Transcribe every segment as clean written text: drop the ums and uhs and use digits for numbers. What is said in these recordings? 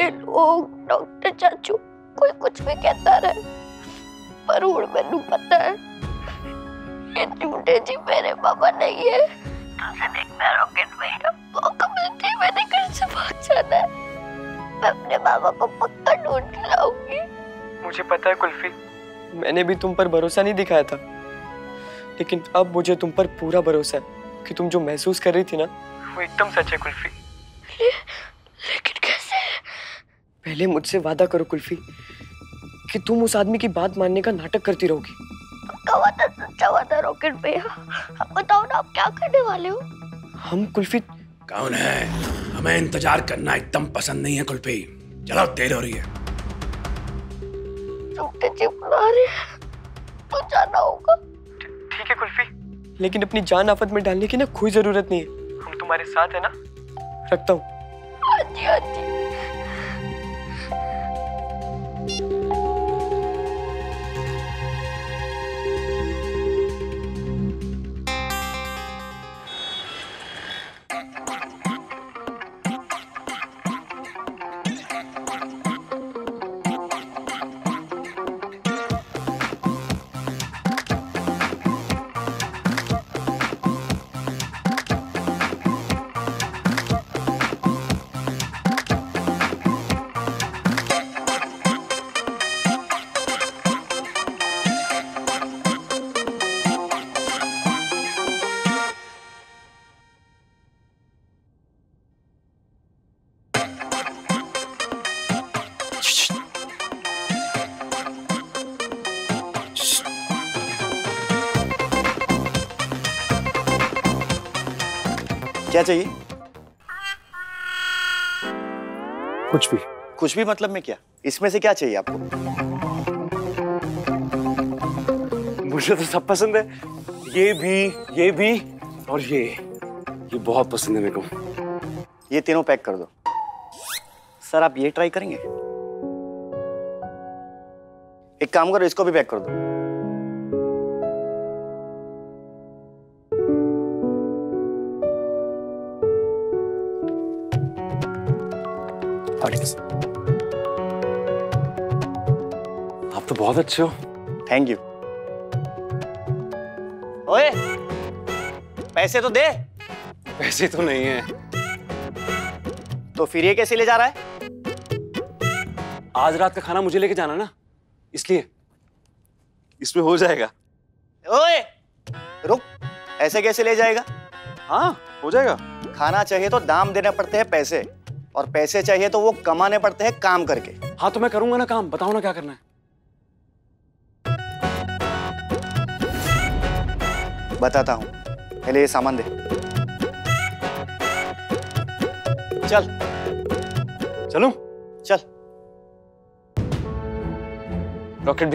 ये लोग डॉक्टर चाचू कोई कुछ भी कहता रहे, पर हुण मैनू पता है ये झूठे जी मेरे पापा नहीं है। तुझे देखना रॉकेट भैया, मौका मिलते ही मैंने घर से भाग जाना है। मैं अपने बाबा को पक्का ढूंढ के लाऊंगी। मुझे पता है कुल्फी, मैंने भी तुम पर भरोसा नहीं दिखाया था, लेकिन अब मुझे तुम पर पूरा भरोसा है कि तुम जो महसूस कर रही थी ना वो एकदम सच है कुल्फी। लेकिन कैसे? पहले मुझसे वादा करो कुल्फी कि तुम उस आदमी की बात मानने का नाटक करती रहोगी। पक्का वादा, सच्चा वादा रॉकेट भैया। अब बताओ ना, आप क्या करने वाले हो? हम कुल्फी। कौन है? हमें इंतजार करना एकदम पसंद नहीं है कुल्फी, चलो देर हो रही है। झूठे जी बुला रहे हैं तो जाना होगा। ठीक है कुल्फी, लेकिन अपनी जान आफत में डालने की ना कोई जरूरत नहीं है। हम तुम्हारे साथ है ना। रखता हूँ। हाँ जी, हाँ जी। क्या चाहिए? कुछ भी। कुछ भी मतलब में क्या? इसमें से क्या चाहिए आपको? मुझे तो सब पसंद है, ये भी और ये बहुत पसंद है मेरे को। ये तीनों पैक कर दो। सर आप ये ट्राई करेंगे? एक काम करो, इसको भी पैक कर दो। आप तो बहुत अच्छे हो। Thank you. ओए, पैसे तो दे। पैसे तो नहीं है। तो फिर ये कैसे ले जा रहा है? आज रात का खाना मुझे लेके जाना ना, इसलिए इसमें हो जाएगा। ओए, रुक, ऐसे कैसे ले जाएगा? हाँ हो जाएगा। खाना चाहिए तो दाम देने पड़ते हैं पैसे, और पैसे चाहिए तो वो कमाने पड़ते हैं काम करके। हाँ तो मैं करूंगा ना काम, बताओ ना क्या करना है। बताता हूं, पहले ये सामान दे। चल चलूं? चल। रॉकेट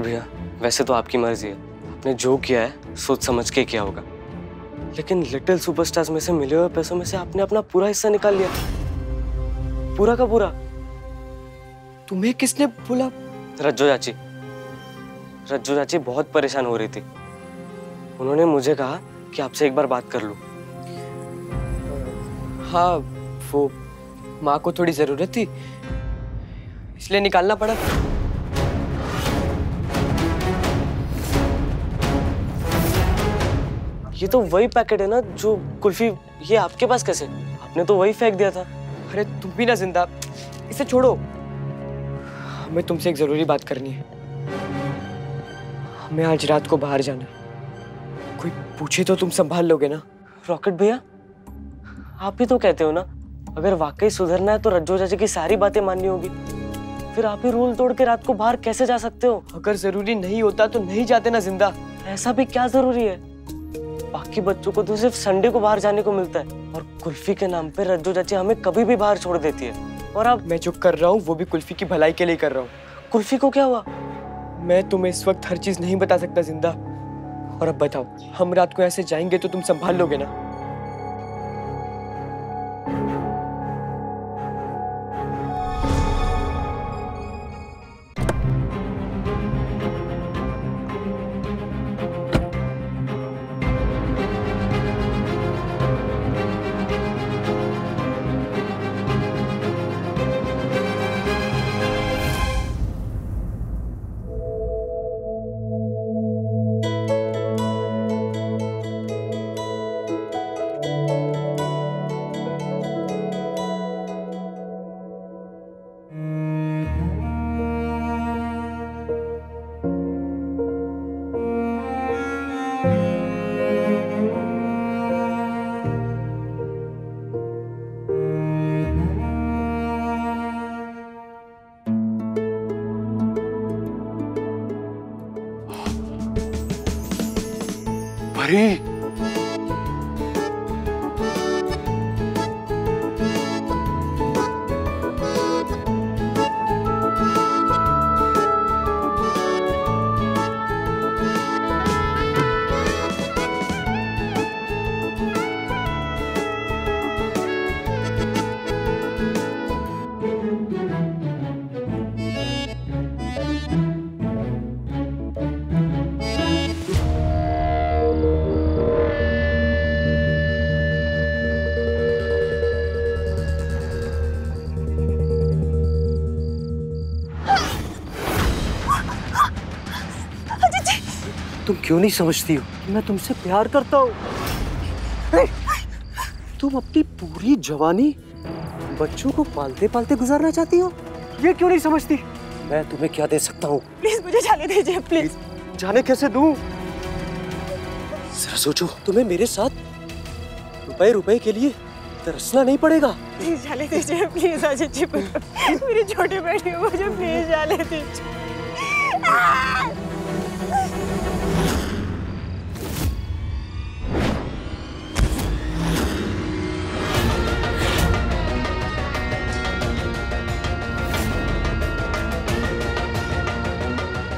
भैया, वैसे तो आपकी मर्जी है, आपने जो किया है सोच समझ के किया होगा, लेकिन लिटिल सुपरस्टार्स में से मिले हुए पैसों में से आपने अपना पूरा हिस्सा निकाल लिया, पूरा का पूरा। तुम्हें किसने बोला? रज्जो चाची बहुत परेशान हो रही थी, उन्होंने मुझे कहा कि आपसे एक बार बात कर लूं। हाँ, वो माँ को थोड़ी जरूरत थी, इसलिए निकालना पड़ा। ये तो वही पैकेट है ना जो कुल्फी, ये आपके पास कैसे? आपने तो वही फेंक दिया था। अरे तुम भी ना जिंदा, इसे छोड़ो, हमें तुमसे एक जरूरी बात करनी है। हमें आज रात को बाहर जाना है, कोई पूछे तो तुम संभाल लोगे ना? रॉकेट भैया, आप ही तो कहते हो ना, अगर वाकई सुधरना है तो रज्जो चाची की सारी बातें माननी होगी, फिर आप ही रूल तोड़ के रात को बाहर कैसे जा सकते हो? अगर जरूरी नहीं होता तो नहीं जाते ना जिंदा। ऐसा भी क्या जरूरी है? बाकी बच्चों को तो सिर्फ संडे को बाहर जाने को मिलता है, और कुल्फी के नाम पे रज्जो चाची हमें कभी भी बाहर छोड़ देती है। और अब मैं जो कर रहा हूँ वो भी कुल्फी की भलाई के लिए कर रहा हूँ। कुल्फी को क्या हुआ? मैं तुम्हें इस वक्त हर चीज नहीं बता सकता जिंदा। और अब बताओ, हम रात को ऐसे जाएंगे तो तुम संभाल लोगे ना? अरे तुम क्यों नहीं समझती हो कि मैं तुमसे प्यार करता हूँ? तुम अपनी पूरी जवानी बच्चों को पालते पालते गुजारना चाहती हो? ये क्यों नहीं समझती? मैं तुम्हें क्या दे सकता हूँ? प्लीज मुझे जाने दीजिए, प्लीज। जाने कैसे दूँ? जरा सोचो, तुम्हें मेरे साथ रुपए रुपए के लिए तरसना नहीं पड़ेगा। प्लीज जाने दीजिए, प्लीज अजीत जी। मेरी छोटी बेटी को मुझे प्लीज जाने दीजिए।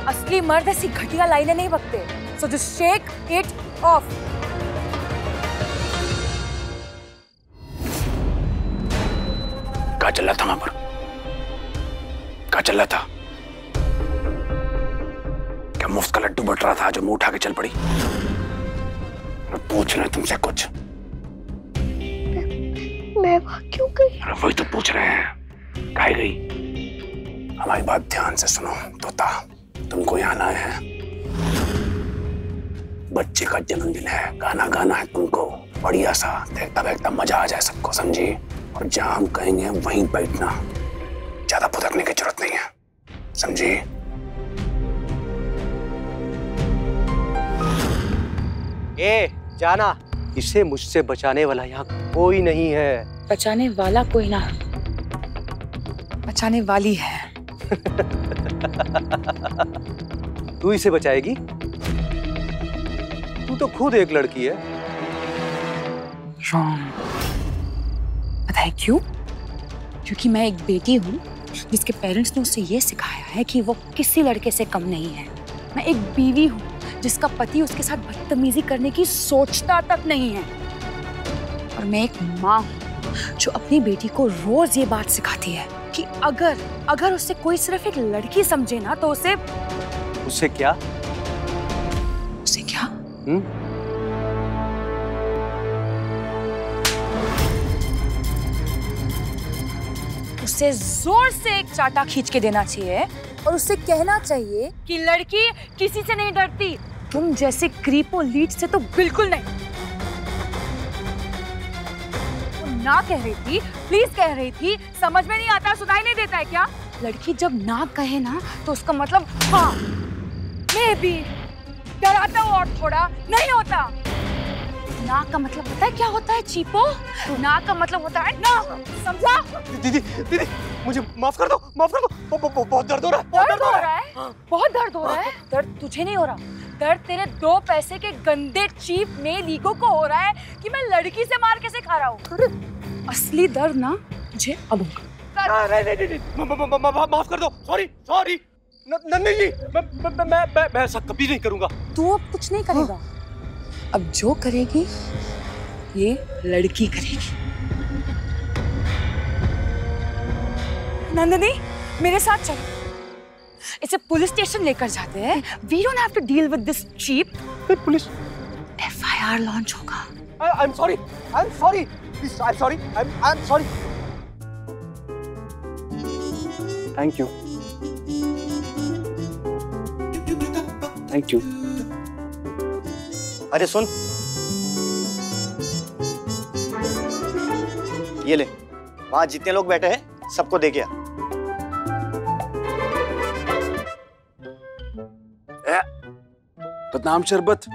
असली मर्द ऐसी घटिया लाइनें नहीं बकते। So just shake it off. क्या चल रहा था वहां पर? क्या चल रहा था? क्या मुफ्त का लड्डू बट रहा था जो मुंह उठा के चल पड़ी? पूछ रहे हैं तुमसे कुछ। मैं वहां क्यों गई? अरे वही तो पूछ रहे हैं, काहे गई? हमारी बात ध्यान से सुनो तोता, तुमको यहाँ आना है, बच्चे का जन्मदिन है, गाना गाना है तुमको बढ़िया सा, देखता देखता मजा आ जाए सबको, समझी? और जहाँ हम कहेंगे वहीं बैठना, ज्यादा फुदकने की जरूरत नहीं है, समझी? ए जाना, इसे मुझसे बचाने वाला यहाँ कोई नहीं है। बचाने वाला कोई ना, बचाने वाली है। तू इसे बचाएगी? तू तो खुद एक लड़की है। पता है क्यों? क्योंकि मैं एक बेटी हूँ जिसके पेरेंट्स ने उसे ये सिखाया है कि वो किसी लड़के से कम नहीं है। मैं एक बीवी हूँ जिसका पति उसके साथ बदतमीजी करने की सोचता तक नहीं है। और मैं एक माँ हूँ जो अपनी बेटी को रोज ये बात सिखाती है कि अगर उसे कोई सिर्फ एक लड़की समझे ना तो उसे क्या? उसे क्या? उसे जोर से एक चाटा खींच के देना चाहिए और उससे कहना चाहिए कि लड़की किसी से नहीं डरती, तुम जैसे क्रीपो लीड से तो बिल्कुल नहीं। वो ना कह रही थी, प्लीज कह रही थी, समझ में नहीं आता, सुनाई नहीं देता है क्या? लड़की जब ना कहे ना तो उसका मतलब हाँ, मैं भी डराता हूँ और थोड़ा नहीं होता। ना का मतलब होता है क्या होता है चीपो? ना का मतलब होता है ना, समझा? दीदी मुझे माफ कर दो, माफ कर दो। बहुत दर्द हो रहा है। दर्द हो रहा है? बहुत दर्द हो रहा है? दर्द तुझे नहीं हो रहा, दर्द तेरे 2 पैसे के गंदे चीप मेल ईगो को हो रहा है कि मैं लड़की से मार कैसे खा रहा हूँ। असली दर्द ना मुझे अब होगा। माफ कर दो, सॉरी नन्ही जी, मैं ऐसा कभी नहीं करूंगा। तू अब कुछ नहीं करेगा, अब जो करेगी ये लड़की करेगी। नंदिनी मेरे साथ चल, इसे पुलिस स्टेशन लेकर जाते हैं। We don't have to deal with this cheap। Police FIR launch होगा। I'm sorry, please, I'm sorry। Thank you। अरे सुन, ये ले, वहां जितने लोग बैठे हैं सबको दे गया। बदनाम शरबत,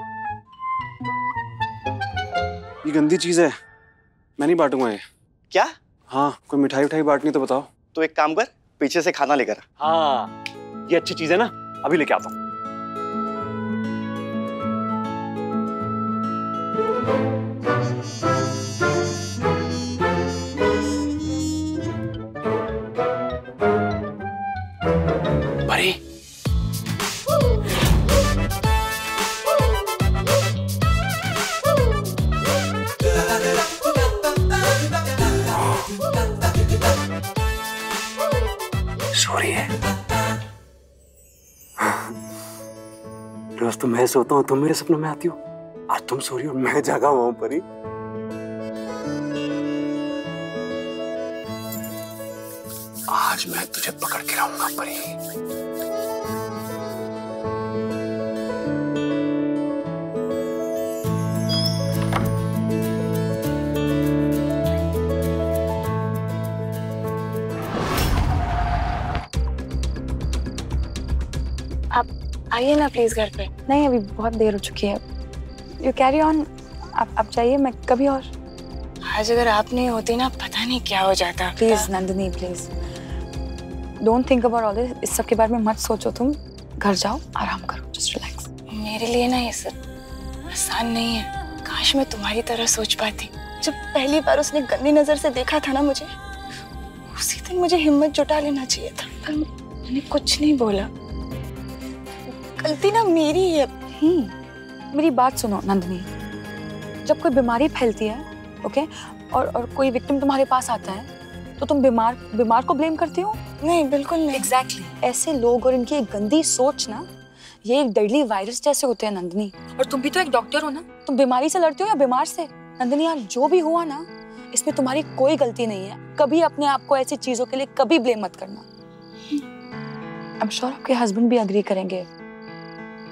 ये गंदी चीज है, मैं नहीं बांटूंगा ये। क्या? हाँ, कोई मिठाई उठाई बांटनी तो बताओ। तो एक काम कर, पीछे से खाना लेकर आ। हाँ, ये अच्छी चीज है ना, अभी लेके आता हूँ। सो रही है। रोज तो मैं सोता हूँ, तुम मेरे सपनों में आती हो। आज तुम सो रही हो, मैं जागा हुआ हूँ परी। आज मैं तुझे पकड़ के लाऊंगा परी। आप आइए ना प्लीज घर पे। नहीं, अभी बहुत देर हो चुकी है। You carry on. आप जाइए, मैं कभी और। आज अगर आप नहीं होती ना, पता नहीं क्या हो जाता। Please Nandini, please don't think about all this. इस सब के बारे में मत सोचो तुम। घर जाओ, आराम करो, जस्ट रिलैक्स। मेरे लिए ना ये सब आसान नहीं है। काश मैं तुम्हारी तरह सोच पाती। जब पहली बार उसने गंदी नजर से देखा था ना मुझे, उसी दिन मुझे हिम्मत जुटा लेना चाहिए था, पर मैंने कुछ नहीं बोला। गलती ना मेरी है। मेरी बात सुनो नंदिनी, जब कोई बीमारी फैलती है, ओके, और कोई विक्टिम तुम्हारे पास आता है, तो तुम बीमार को ब्लेम करती हो? नहीं, बिल्कुल नहीं। एग्जैक्टली ऐसे लोग और इनकी एक गंदी सोच ना, ये एक डेडली वायरस जैसे होते हैं नंदिनी। और तुम भी तो एक डॉक्टर हो ना, तुम बीमारी से लड़ते हो या बीमार से? नंदिनी यार, जो भी हुआ ना, इसमें तुम्हारी कोई गलती नहीं है। कभी अपने आप को ऐसी चीजों के लिए कभी ब्लेम मत करना। आई एम श्योर आपके हस्बैंड भी एग्री करेंगे।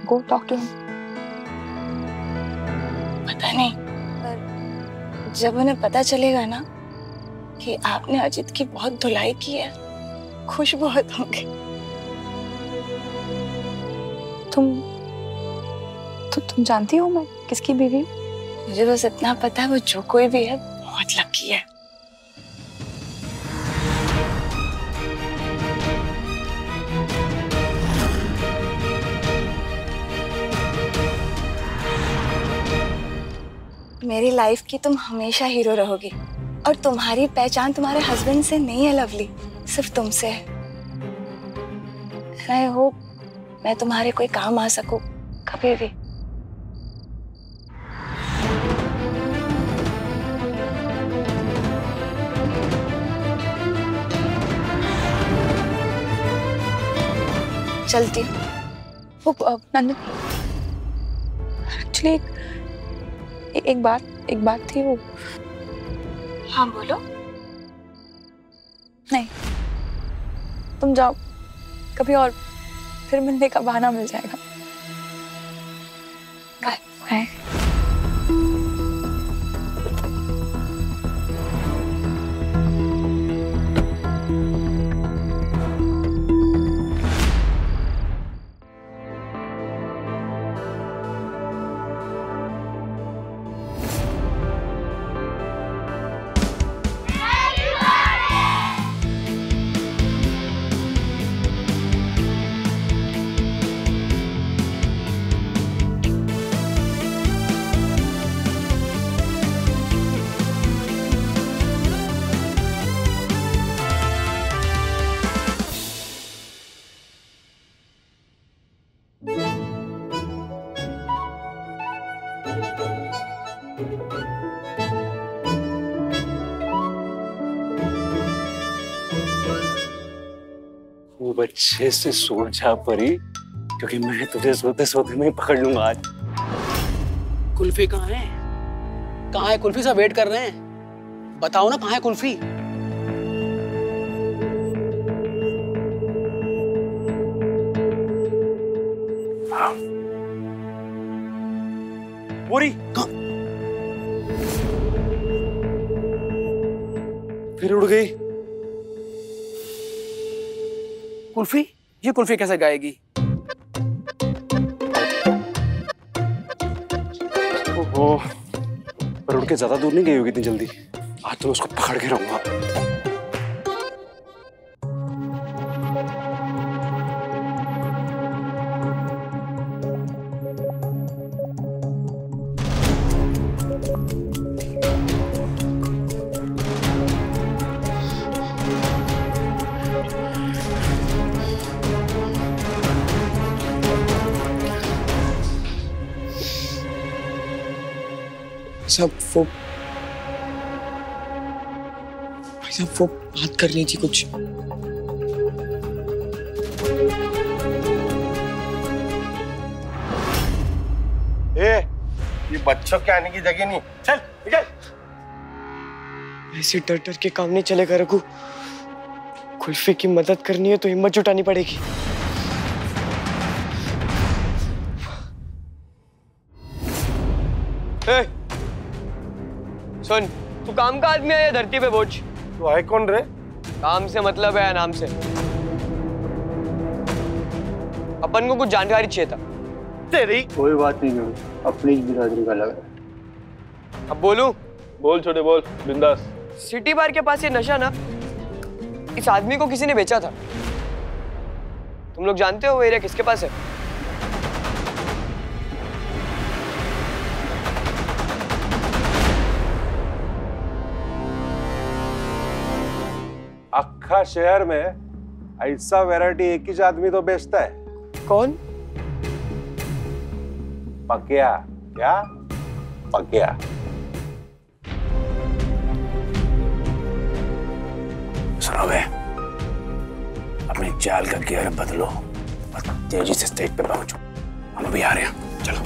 Go talk to him. पता नहीं, पर जब उन्हें पता चलेगा ना कि आपने अजित की बहुत धुलाई की है, खुश बहुत होंगे। तुम जानती हो मैं किसकी बीवी हूँ? मुझे बस इतना पता है, वो जो कोई भी है बहुत लकी है। मेरी लाइफ की तुम हमेशा हीरो रहोगी, और तुम्हारी पहचान तुम्हारे हस्बैंड से नहीं है लवली, सिर्फ तुमसे है। आई होप मैं तुम्हारे कोई काम आ सकूं कभी भी। चलती हूँ। वो नंदिनी, एक्चुअली एक बात थी। वो हाँ बोलो। नहीं, तुम जाओ, कभी और फिर मिलने का बहाना मिल जाएगा। Bye bye. खूब अच्छे से सो जा परी, क्योंकि मैं तुझे सोते सोते में पकड़ लूंगा आज। कुल्फी कहाँ है? कहाँ है कुल्फी? सब वेट कर रहे हैं, बताओ ना कहाँ है कुल्फी? हाँ। पूरी फिर उड़ गई कुल्फी? ये कुल्फी कैसे गाएगी? ओहो, पर उड़ के ज्यादा दूर नहीं गई होगी इतनी जल्दी। आज तो उसको पकड़ के रहूंगा। सब वो बात करनी थी कुछ। ये बच्चों के आने की जगह नहीं। चल निकल। ऐसे डर डर के काम नहीं चलेगा रघु। कुल्फी की मदद करनी है तो हिम्मत जुटानी पड़ेगी। सुन, तू काम का आदमी है या धरती पे बोझ? तू है कौन रे? काम से मतलब है नाम से। अपन को कुछ जानकारी चाहिए था। तेरी कोई बात नहीं है, अपनी बिरादरी का लगा। अब बोलूं? बोल छोटे बोल, बिंदास। सिटी बार के पास ये नशा ना इस आदमी को किसी ने बेचा था। तुम लोग जानते हो वो एरिया किसके पास है? अक्खा शहर में ऐसा वैरायटी एक ही आदमी तो बेचता है। कौन? पकिया। क्या? पकिया। सुनो बे, अपनी चाल का गियर बदलो और तेजी से स्टेज पे पहुंचो। हम अभी आ रहे हैं, चलो।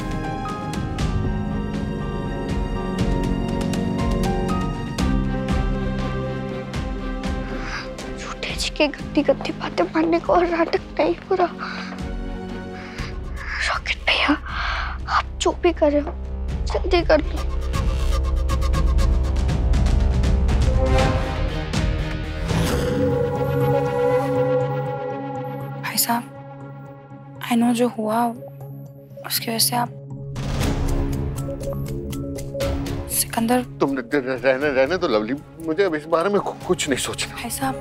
छोटे जी के गंदी गंदी बातें मानने को और नाटक नहीं हो रहा। रॉकेट भैया, आप जो भी कर रहे हो जल्दी कर लो। भाई साहब, आई नो जो हुआ उसकी वजह से आप सिकंदर। तुम रहने तो लवली, मुझे अब इस बारे में कुछ नहीं सोचना। भाई साहब,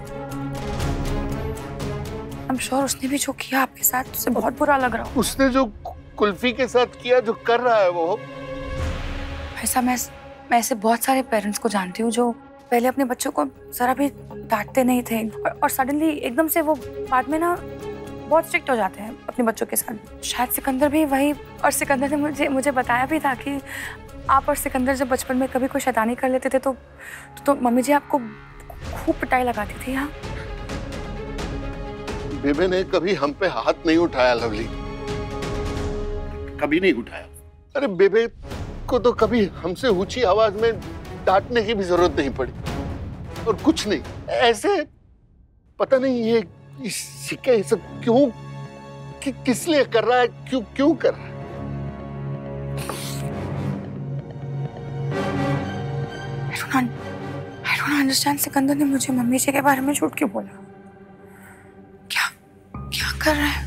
आई एम श्योर उसने भी जो किया आपके साथ उसे बहुत बुरा लग रहा। उसने जो कुल्फी के साथ किया, जो कर रहा है वो। भाई साहब, मैं ऐसे बहुत सारे पेरेंट्स को जानती हूँ जो पहले अपने बच्चों को जरा भी डांटते नहीं थे और सडनली एकदम से वो बाद में ना बहुत स्ट्रिक्ट हो जाते हैं अपने बच्चों के साथ। शायद सिकंदर भी वही। और सिकंदर ने मुझे बताया भी था कि आप और सिकंदर जब बचपन में कभी कोई शैतानी कर लेते थे तो मम्मी जी आपको खूब पिटाई लगाती थी। हाँ, बेबे ने कभी हम पे हाथ नहीं उठाया लवली, कभी नहीं उठाया। अरे बेबे को तो कभी हमसे ऊंची आवाज में डांटने की भी जरूरत नहीं पड़ी। और कुछ नहीं, ऐसे पता नहीं ये सिक्के ये सब क्यों किस लिए कर रहा है, क्यों कर रहा है। I don't understand। सिकंदर ने मुझे मम्मी जी के बारे में झूठ क्यों बोला? क्या कर रहा है?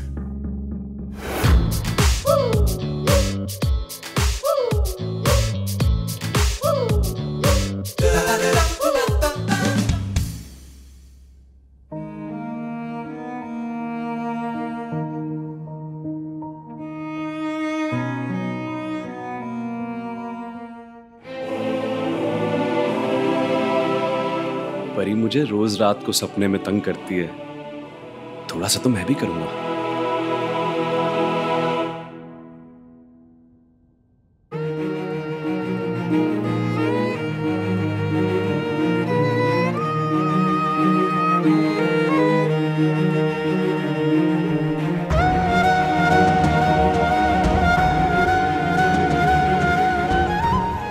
परी मुझे रोज रात को सपने में तंग करती है। थोड़ा सा तो मैं भी करूंगा।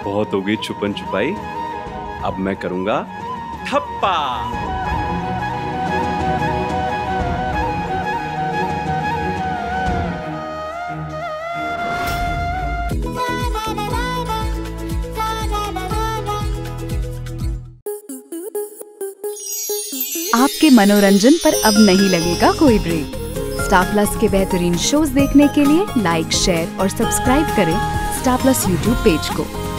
बहुत हो गई छुपन छुपाई, अब मैं करूंगा ठप्पा। आपके मनोरंजन पर अब नहीं लगेगा कोई ब्रेक। स्टार प्लस के बेहतरीन शोज देखने के लिए लाइक, शेयर और सब्सक्राइब करें स्टार प्लस यूट्यूब पेज को।